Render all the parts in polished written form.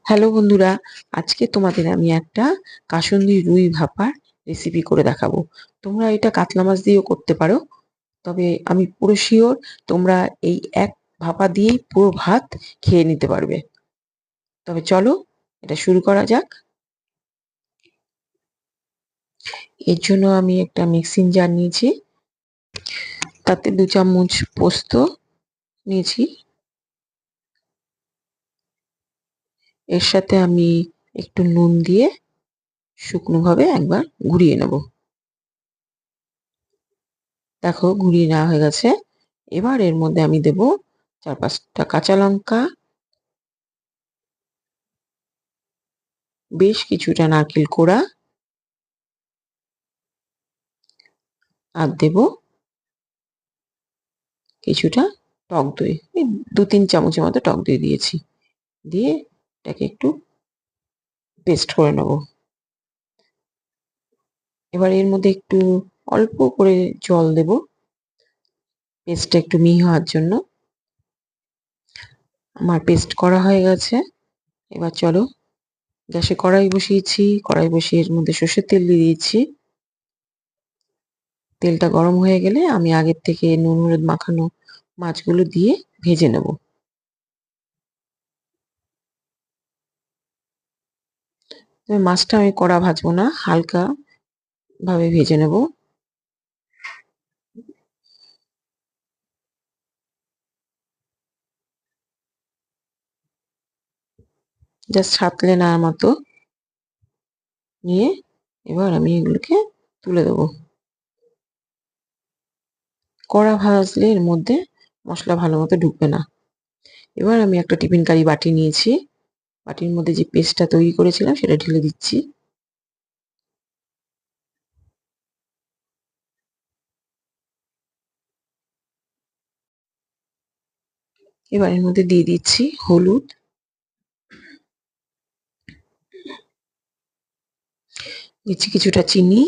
Hello বন্ধুরা, আজকে তোমাদের আমি একটা কাসুন্দি রুই ভাপার রেসিপি করে দেখাবো। তোমরা এটা কাতলা মাছ দিয়েও করতে পারো, তবে আমি পুরো শিওর তোমরা এই এক ভাপা দিয়েই পুরো ভাত খেয়ে নিতে পারবে। তবে চলো এটা শুরু করা যাক। এর জন্য আমি একটা মিক্সিং জার নিয়েছি, তাতে 2 চামচ পোস্ত নিয়েছি। এর সাথে আমি একটু নুন দিয়ে শুকনোভাবে একবার ঘুরিয়ে নেব। দেখো ঘুরিয়ে নেওয়া হয়ে গেছে। এবার এর মধ্যে আমি দেব 4-5টা কাঁচা লঙ্কা, বেশ কিছুটা নারকেল কোড়া, আর দেব কিছুটা টক দই। এই 2-3 চামচের মতো টক দই দিয়েছি। দিয়ে এটাকে একটু পেস্ট করে নেব। এবার এর মধ্যে একটু অল্প করে জল দেব পেস্টটা একটু মিহি হওয়ার জন্য। আমার পেস্ট করা হয়ে গেছে। এবার চলো গ্যাসে কড়াই বসিয়েছি, কড়াই বসিয়ে এর মধ্যে সর্ষের তেল দিয়ে দিয়েছি। তেলটা গরম হয়ে গেলে আমি আগের থেকে নুন হলুদ মাখানো মাছগুলো দিয়ে ভেজে নেব। তবে মাছটা আমি কড়া ভাজবো না, হালকা ভাবে ভেজে নেব। জাস্ট সাঁতলে নেওয়ার মতো নিয়ে এবার আমি এগুলোকে তুলে দেবো। কড়া ভাজলে এর মধ্যে মশলা ভালো মতো ঢুকবে না। এবার আমি একটা টিফিন কারি বাটি নিয়েছি, বাটির মধ্যে যে পেস্টটা তৈরি করেছিলাম সেটা ঢেলে দিচ্ছি। এবার এর মধ্যে দিয়ে দিচ্ছি হলুদ, দিচ্ছি কিছুটা চিনি,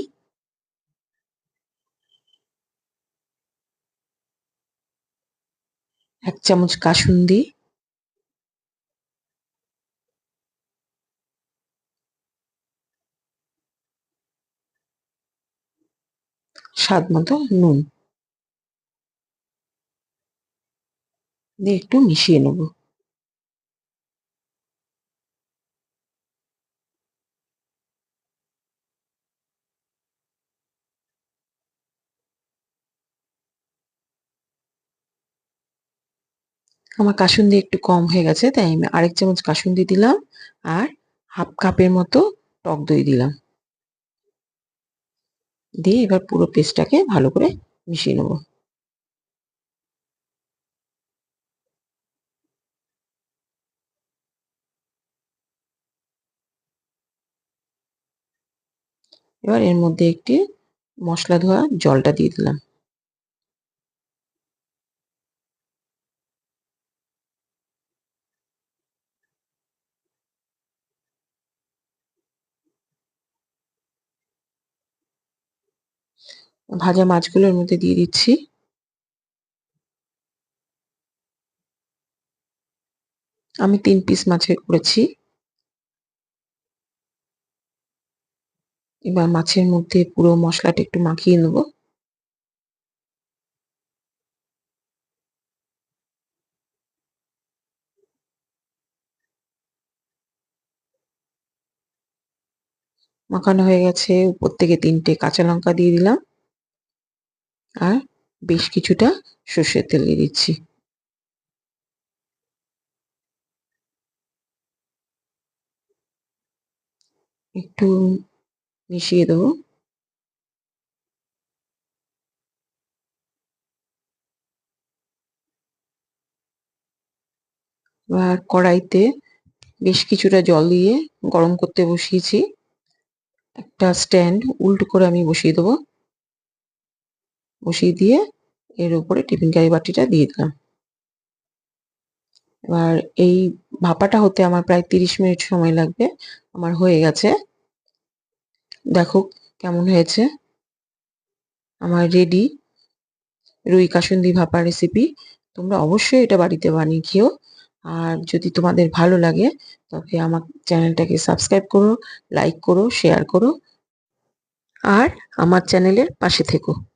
1 চামচ কাসুন্দি, স্বাদ মতো নুন দিয়ে একটু মিশিয়ে নেব। আমার কাসুন্দি একটু কম হয়ে গেছে, তাই আমি আরেক চামচ কাসুন্দি দিলাম আর হাফ কাপের মতো টক দই দিলাম। দিয়ে এবার পুরো পেস্টটাকে ভালো করে মিশিয়ে নেব। এবার এর মধ্যে একটি মশলা ধোয়া জলটা দিয়ে দিলাম। ভাজা মাছগুলো এর মধ্যে দিয়ে দিচ্ছি। আমি 3 পিস মাছের করেছি। এবার মাছের মধ্যে পুরো মশলাটা একটু মাখিয়ে নেব। মাখানো হয়ে গেছে। উপর থেকে 3টে কাঁচা লঙ্কা দিয়ে দিলাম আর বেশ কিছুটা সর্ষের তেল দিয়ে দিচ্ছি। একটু মিশিয়ে দেবো। এবার কড়াইতে বেশ কিছুটা জল দিয়ে গরম করতে বসিয়েছি। একটা স্ট্যান্ড উল্টো করে আমি বসিয়ে দেবো। বসিয়ে দিয়ে এর উপরে টিফিন কারি বাটিটা দিয়ে দিলাম। এবার এই ভাপাটা হতে আমার প্রায় 30 মিনিট সময় লাগবে। আমার হয়ে গেছে। দেখো কেমন হয়েছে। আমার রেডি রুই কাসুন্দি ভাপা রেসিপি। তোমরা অবশ্যই এটা বাড়িতে বানিয়ে খেও। আর যদি তোমাদের ভালো লাগে তবে আমার চ্যানেলটাকে সাবস্ক্রাইব করো, লাইক করো, শেয়ার করো আর আমার চ্যানেলের পাশে থেকো।